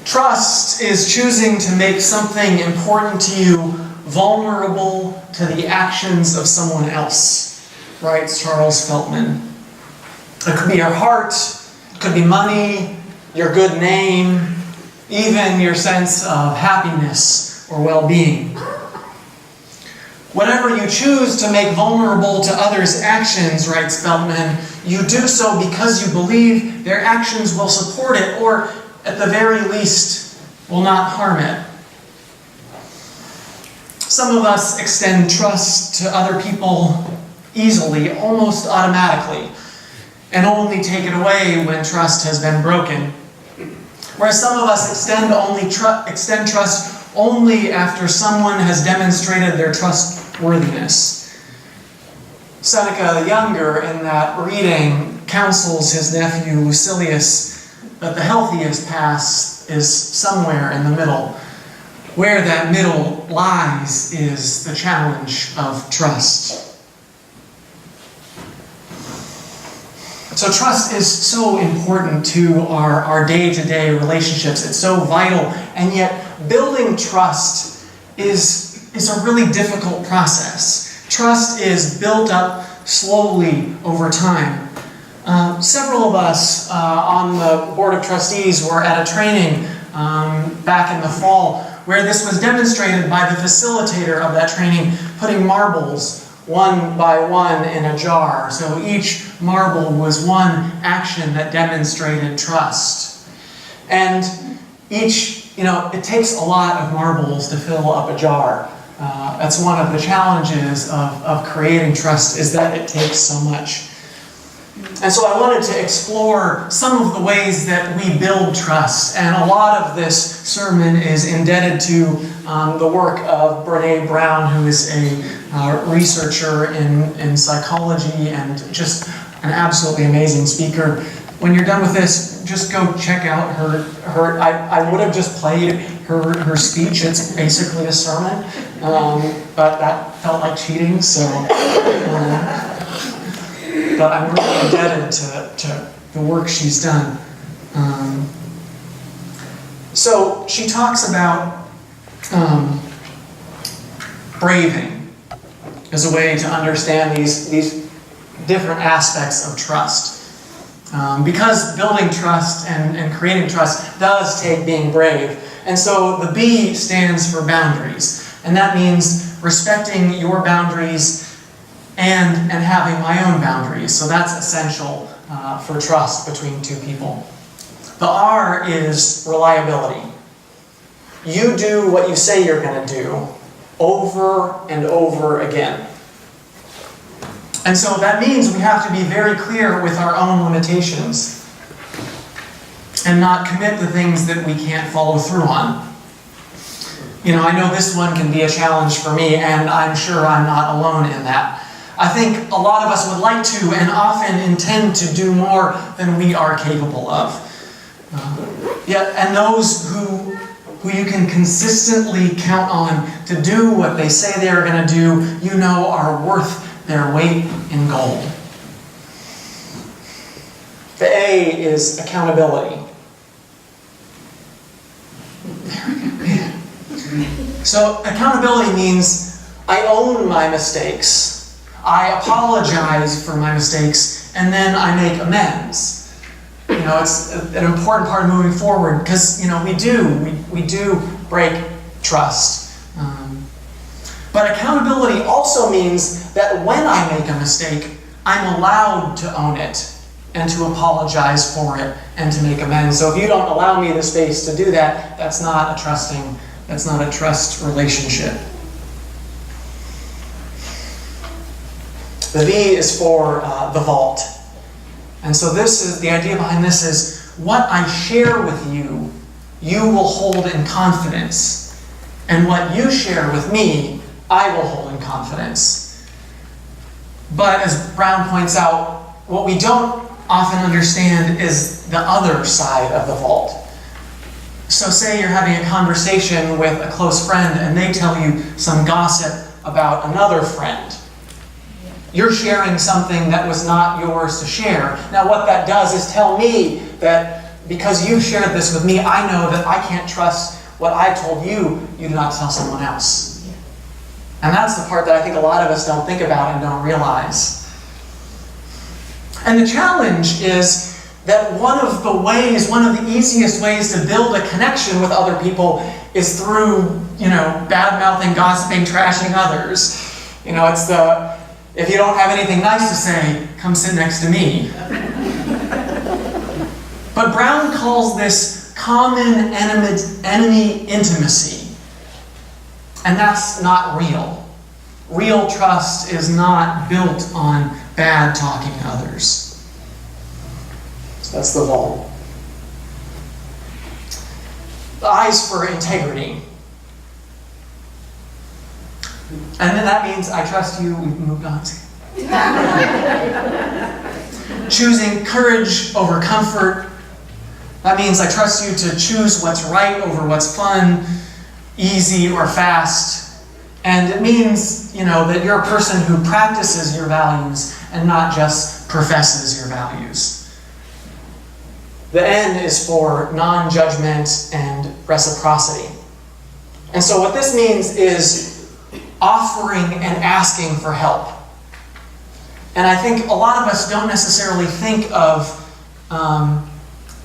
Trust is choosing to make something important to you vulnerable to the actions of someone else, writes Charles Feltman. It could be your heart, it could be money, your good name, even your sense of happiness or well-being. Whatever you choose to make vulnerable to others' actions, writes Feltman, you do so because you believe their actions will support it, or at the very least, will not harm it. Some of us extend trust to other people easily, almost automatically, and only take it away when trust has been broken. Whereas some of us extend trust only after someone has demonstrated their trustworthiness. Seneca the Younger, in that reading, counsels his nephew Lucilius that the healthiest path is somewhere in the middle. Where that middle lies is the challenge of trust. So trust is so important to our day-to-day relationships. It's so vital, and yet building trust is a really difficult process. Trust is built up slowly over time. Several of us on the Board of Trustees were at a training back in the fall where this was demonstrated by the facilitator of that training, putting marbles one by one in a jar. So each marble was one action that demonstrated trust. And it takes a lot of marbles to fill up a jar. That's one of the challenges of creating trust, is that it takes so much. And so I wanted to explore some of the ways that we build trust. And a lot of this sermon is indebted to the work of Brene Brown, who is a researcher in psychology and just an absolutely amazing speaker. When you're done with this, just go check out her. I would have just played her speech. It's basically a sermon, but that felt like cheating, so... but I'm really indebted to the work she's done. So she talks about braving as a way to understand these different aspects of trust. Because building trust and creating trust does take being brave. And so the B stands for boundaries. And that means respecting your boundaries and having my own boundaries. So that's essential for trust between two people. The R is reliability. You do what you say you're going to do over and over again. And so that means we have to be very clear with our own limitations and not commit to things that we can't follow through on. I know this one can be a challenge for me, and I'm sure I'm not alone in that. I think a lot of us would like to and often intend to do more than we are capable of. And those who you can consistently count on to do what they say they are going to do, are worth their weight in gold. The A is accountability. So accountability means I own my mistakes. I apologize for my mistakes, and then I make amends. It's an important part of moving forward, because we do break trust. But accountability also means that when I make a mistake, I'm allowed to own it and to apologize for it and to make amends. So if you don't allow me the space to do that, that's not a trust relationship. The V is for the vault. And so the idea behind this is, what I share with you, you will hold in confidence. And what you share with me, I will hold in confidence. But as Brown points out, what we don't often understand is the other side of the vault. So say you're having a conversation with a close friend and they tell you some gossip about another friend. You're sharing something that was not yours to share. Now what that does is tell me that because you've shared this with me, I know that I can't trust what I told you, you do not tell someone else. And that's the part that I think a lot of us don't think about and don't realize. And the challenge is that one of the easiest ways to build a connection with other people is through, bad-mouthing, gossiping, trashing others. It's if you don't have anything nice to say, come sit next to me. But Brown calls this common enemy intimacy. And that's not real. Real trust is not built on bad talking others. So that's the vault. The I's for integrity. And then that means I trust you. We've moved on. Choosing courage over comfort. That means I trust you to choose what's right over what's fun, easy, or fast. And it means, that you're a person who practices your values and not just professes your values. The N is for non-judgment and reciprocity. And so what this means is offering and asking for help. And I think a lot of us don't necessarily think of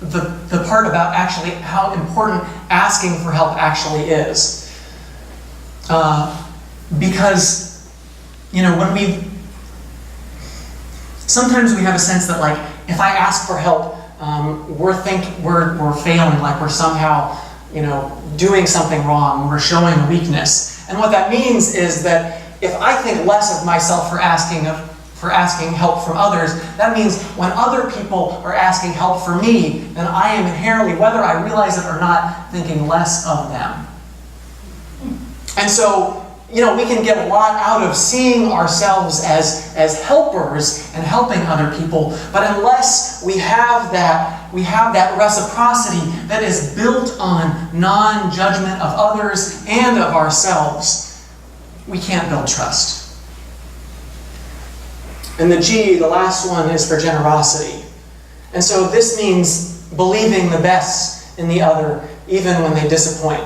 the part about actually how important asking for help actually is. Because, sometimes we have a sense that, like, if I ask for help, we're failing, like we're somehow, doing something wrong, we're showing a weakness. And what that means is that if I think less of myself for asking help from others, that means when other people are asking help for me, then I am inherently, whether I realize it or not, thinking less of them. And so, we can get a lot out of seeing ourselves as helpers and helping other people, but unless we have that reciprocity that is built on non-judgment of others and of ourselves, we can't build trust. And the G, the last one, is for generosity. And so this means believing the best in the other, even when they disappoint.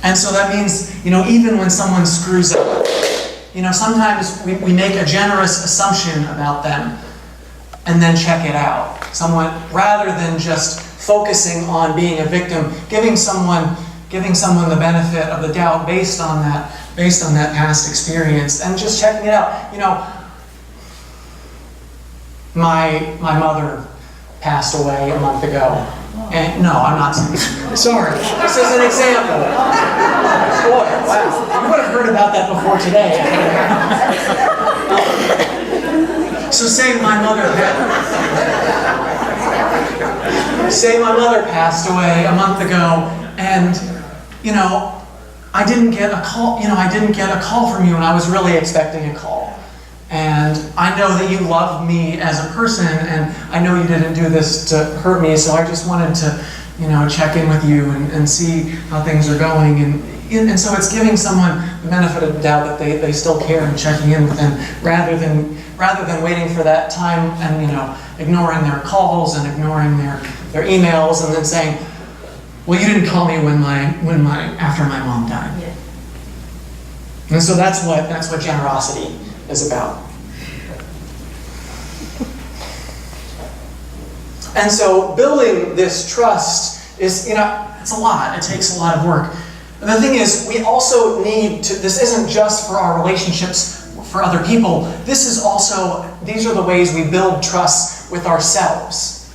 And so that means, even when someone screws up, sometimes we make a generous assumption about them and then check it out. Rather than just focusing on being a victim, giving someone the benefit of the doubt based on that past experience and just checking it out. My mother passed away a month ago. And no, I'm not sorry. This is an example. Boy, wow. You would have heard about that before today. So say my mother passed away a month ago, and I didn't get a call. I didn't get a call from you, and I was really expecting a call. And I know that you love me as a person, and I know you didn't do this to hurt me, so I just wanted to, check in with you and see how things are going. And so it's giving someone the benefit of the doubt that they still care and checking in with them, rather than waiting for that time and ignoring their calls and ignoring their emails and then saying, well, you didn't call me after my mom died. Yeah. And so that's what generosity is about. And so building this trust is, it's a lot. It takes a lot of work. And the thing is, we also need to, this isn't just for our relationships for other people. These are the ways we build trust with ourselves.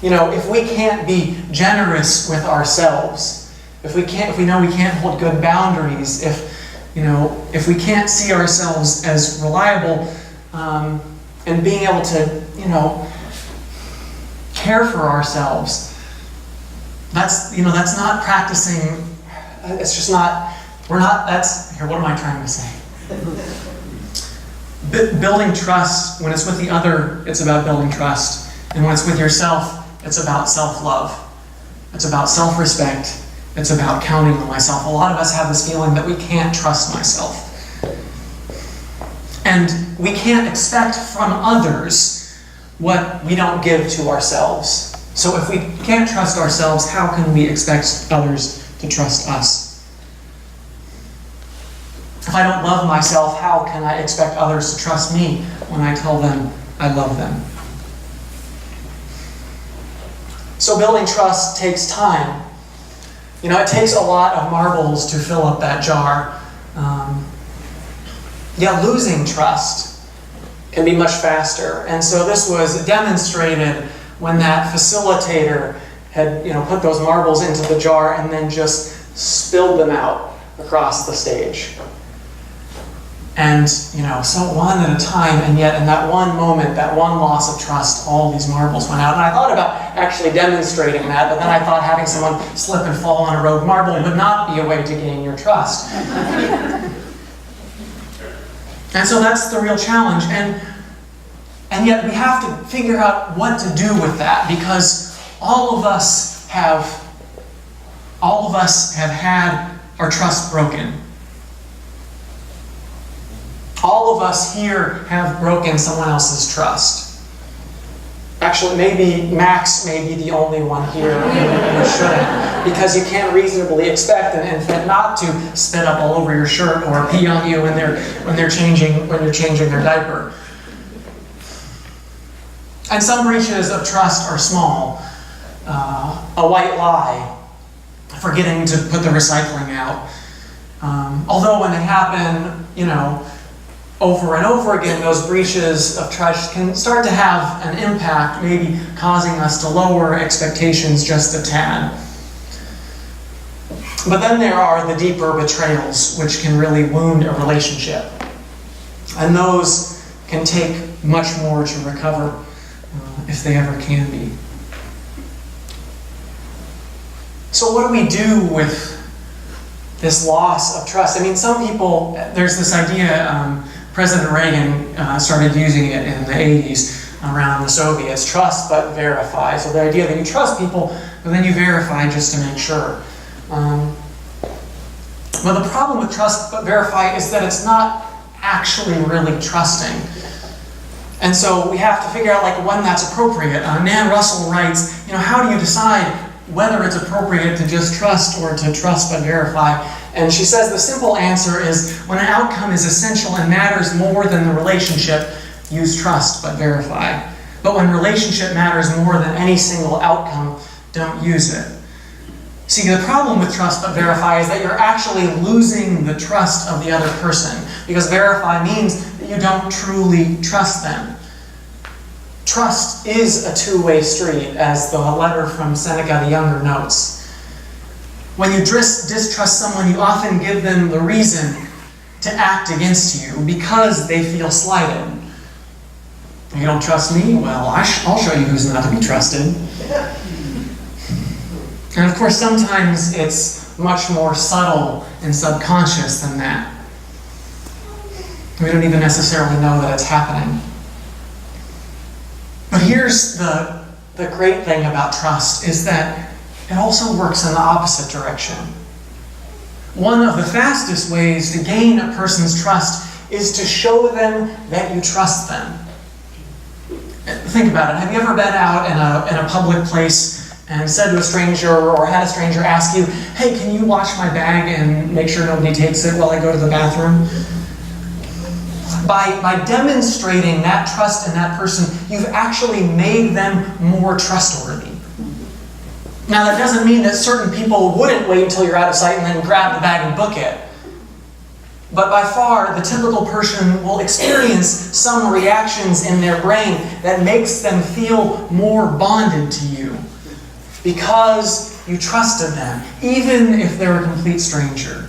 If we can't be generous with ourselves, if we know we can't hold good boundaries, if we can't see ourselves as reliable, and being able to, care for ourselves, that's not practicing. It's just not. What am I trying to say? Building trust, when it's with the other, it's about building trust, and when it's with yourself, it's about self-love. It's about self-respect. It's about counting on myself. A lot of us have this feeling that we can't trust myself. And we can't expect from others what we don't give to ourselves. So if we can't trust ourselves, how can we expect others to trust us? If I don't love myself, how can I expect others to trust me when I tell them I love them? So building trust takes time. It takes a lot of marbles to fill up that jar. Losing trust can be much faster. And so this was demonstrated when that facilitator had put those marbles into the jar and then just spilled them out across the stage. And, so one at a time, and yet in that one moment, that one loss of trust, all these marbles went out. And I thought about actually demonstrating that, but then I thought having someone slip and fall on a rogue marble would not be a way to gain your trust. And so that's the real challenge. And yet we have to figure out what to do with that, because all of us have had our trust broken. All of us here have broken someone else's trust. Actually, maybe Max may be the only one here who shouldn't, because you can't reasonably expect an infant not to spit up all over your shirt or pee on you when you're changing their diaper. And some breaches of trust are small. A white lie, forgetting to put the recycling out. Although when they happen, over and over again, those breaches of trust can start to have an impact, maybe causing us to lower expectations just a tad. But then there are the deeper betrayals, which can really wound a relationship. And those can take much more to recover, if they ever can be. So what do we do with this loss of trust? Some people, there's this idea, President Reagan started using it in the 80s around the Soviets, trust but verify. So the idea that you trust people, but then you verify just to make sure. But the problem with trust but verify is that it's not actually really trusting. And so we have to figure out when that's appropriate. Nan Russell writes, how do you decide whether it's appropriate to just trust or to trust but verify? And she says the simple answer is, when an outcome is essential and matters more than the relationship, use trust but verify. But when relationship matters more than any single outcome, don't use it. See, the problem with trust but verify is that you're actually losing the trust of the other person, because verify means that you don't truly trust them. Trust is a two-way street, as the letter from Seneca the Younger notes. When you distrust someone, you often give them the reason to act against you because they feel slighted. You don't trust me? Well, I'll show you who's not to be trusted. And of course, sometimes it's much more subtle and subconscious than that. We don't even necessarily know that it's happening. But here's the great thing about trust, is that it also works in the opposite direction. One of the fastest ways to gain a person's trust is to show them that you trust them. Think about it. Have you ever been out in a public place and said to a stranger, or had a stranger ask you, hey, can you watch my bag and make sure nobody takes it while I go to the bathroom? By demonstrating that trust in that person, you've actually made them more trustworthy. Now, that doesn't mean that certain people wouldn't wait until you're out of sight and then grab the bag and book it. But by far, the typical person will experience some reactions in their brain that makes them feel more bonded to you because you trusted them, even if they're a complete stranger.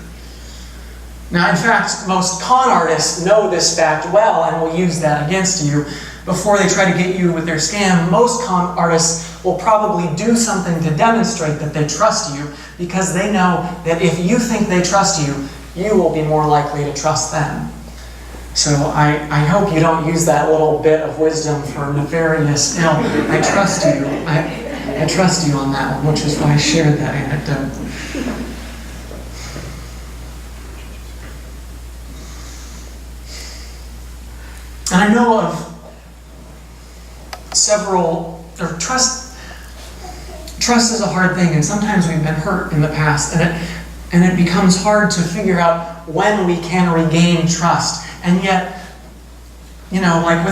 Now, in fact, most con artists know this fact well and will use that against you. Before they try to get you with their scam, most con artists will probably do something to demonstrate that they trust you, because they know that if you think they trust you, you will be more likely to trust them. So I hope you don't use that little bit of wisdom for nefarious ill. I trust you. I trust you on that one, which is why I shared that anecdote. And I know of trust is a hard thing, and sometimes we've been hurt in the past, and it becomes hard to figure out when we can regain trust. And yet, like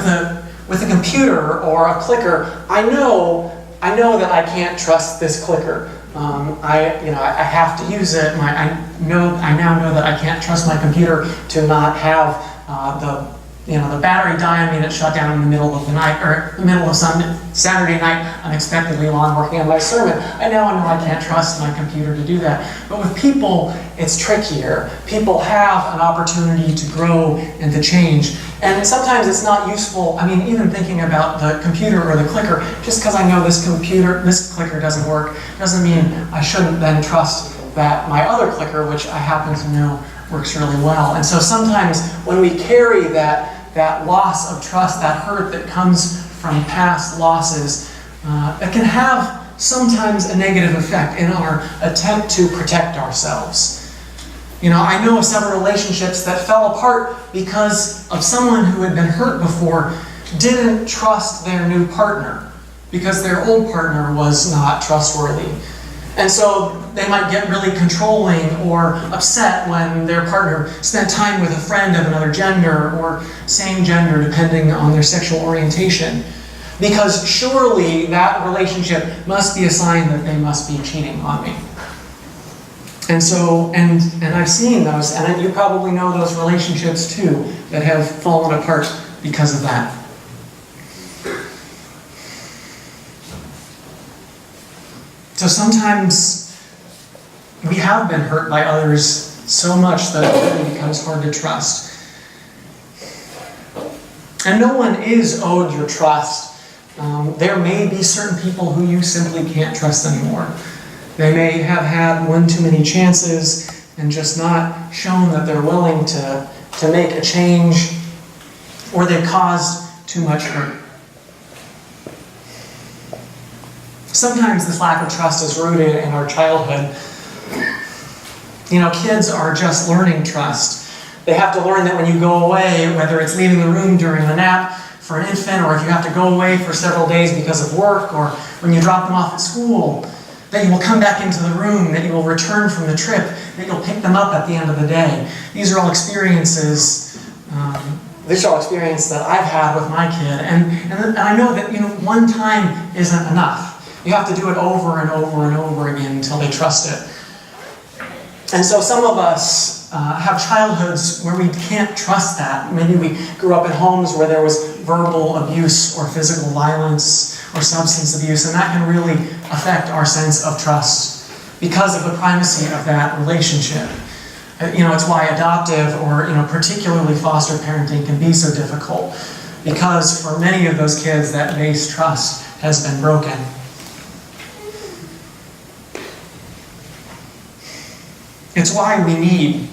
with a computer or a clicker, I know that I can't trust this clicker. I have to use it. I now know that I can't trust my computer to not have the battery die on me that shut down in the middle of the night, or the middle of Saturday night unexpectedly while I'm working on my sermon. I know I can't trust my computer to do that. But with people, it's trickier. People have an opportunity to grow and to change. And sometimes it's not useful, even thinking about the computer or the clicker, just because I know this clicker doesn't work, doesn't mean I shouldn't then trust that my other clicker, which I happen to know works really well. And so sometimes when we carry that loss of trust, that hurt that comes from past losses, it can have sometimes a negative effect in our attempt to protect ourselves. I know of several relationships that fell apart because of someone who had been hurt before didn't trust their new partner because their old partner was not trustworthy. And so they might get really controlling or upset when their partner spent time with a friend of another gender or same gender, depending on their sexual orientation. Because surely that relationship must be a sign that they must be cheating on me. And so, and I've seen those, and you probably know those relationships too, that have fallen apart because of that. So sometimes we have been hurt by others so much that it becomes hard to trust. And no one is owed your trust. There may be certain people who you simply can't trust anymore. They may have had one too many chances and just not shown that they're willing to make a change, or they've caused too much hurt. Sometimes this lack of trust is rooted in our childhood. Kids are just learning trust. They have to learn that when you go away, whether it's leaving the room during the nap for an infant, or if you have to go away for several days because of work, or when you drop them off at school, that you will come back into the room, that you will return from the trip, that you'll pick them up at the end of the day. These are all experiences that I've had with my kid, and I know that one time isn't enough. You have to do it over and over and over again until they trust it. And so some of us have childhoods where we can't trust that. Maybe we grew up in homes where there was verbal abuse or physical violence or substance abuse, and that can really affect our sense of trust because of the primacy of that relationship. It's why adoptive or particularly foster parenting can be so difficult, because for many of those kids that base trust has been broken. It's why we need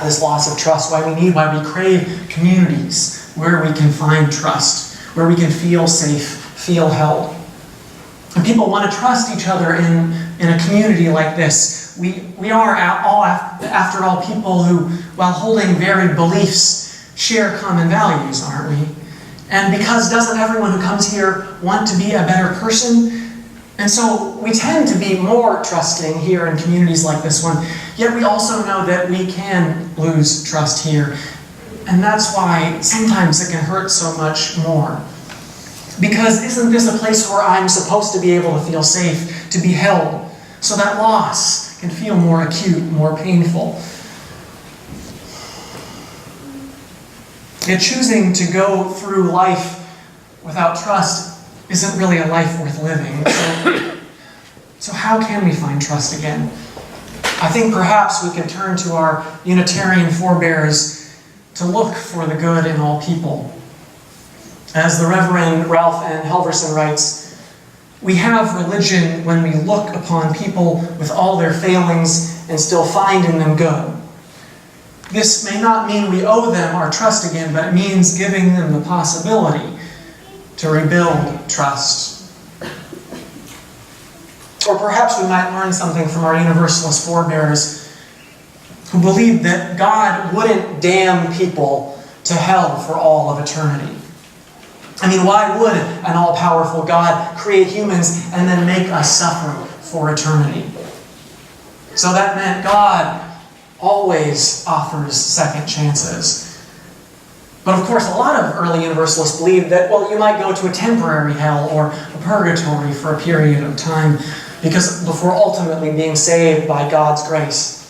this loss of trust, why we crave communities where we can find trust, where we can feel safe, feel held. And people want to trust each other in a community like this. We are, after all, people who, while holding varied beliefs, share common values, aren't we? And because doesn't everyone who comes here want to be a better person? And so we tend to be more trusting here in communities like this one, yet we also know that we can lose trust here. And that's why sometimes it can hurt so much more. Because isn't this a place where I'm supposed to be able to feel safe, to be held, so that loss can feel more acute, more painful? Yet choosing to go through life without trust isn't really a life worth living. So how can we find trust again? I think perhaps we can turn to our Unitarian forebears to look for the good in all people. As the Reverend Ralph N. Helverson writes, we have religion when we look upon people with all their failings and still find in them good. This may not mean we owe them our trust again, but it means giving them the possibility to rebuild trust. Or perhaps we might learn something from our Universalist forebears who believed that God wouldn't damn people to hell for all of eternity. I mean, why would an all-powerful God create humans and then make us suffer for eternity? So that meant God always offers second chances. But of course, a lot of early Universalists believed that, well, you might go to a temporary hell or a purgatory for a period of time before ultimately being saved by God's grace.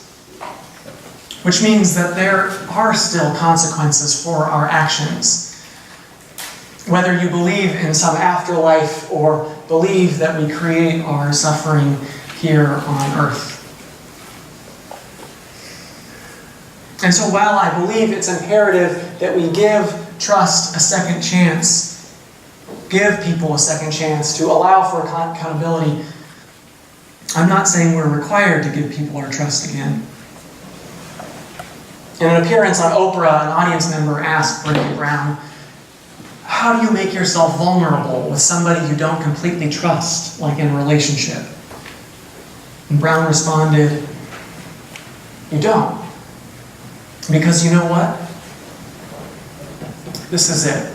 Which means that there are still consequences for our actions. Whether you believe in some afterlife or believe that we create our suffering here on earth. And so while I believe it's imperative that we give trust a second chance, give people a second chance to allow for accountability, I'm not saying we're required to give people our trust again. In an appearance on Oprah, an audience member asked Brene Brown, how do you make yourself vulnerable with somebody you don't completely trust, like in a relationship? And Brown responded, you don't. Because you know what? This is it.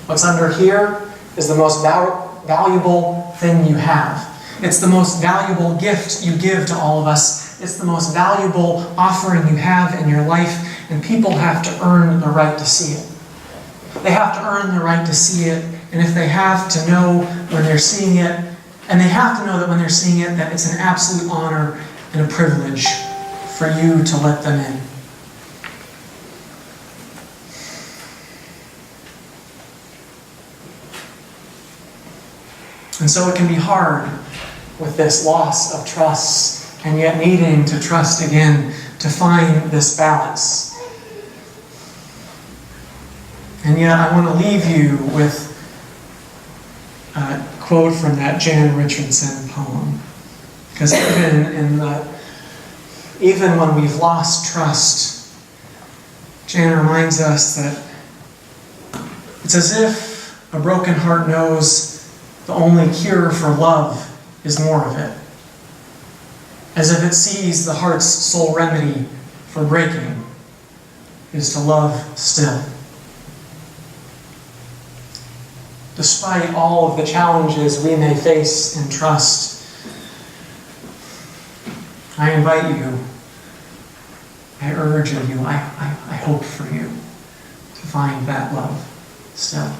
What's under here is the most valuable thing you have. It's the most valuable gift you give to all of us. It's the most valuable offering you have in your life, and people have to earn the right to see it. They have to earn the right to see it, and if they have to know when they're seeing it, and they have to know that when they're seeing it, that it's an absolute honor and a privilege for you to let them in. And so it can be hard with this loss of trust, and yet needing to trust again to find this balance. And yet I want to leave you with a quote from that Jan Richardson poem. Because even when we've lost trust, Jan reminds us that it's as if a broken heart knows the only cure for love is more of it. As if it sees the heart's sole remedy for breaking is to love still. Despite all of the challenges we may face in trust, I invite you, I urge of you, I hope for you to find that love still.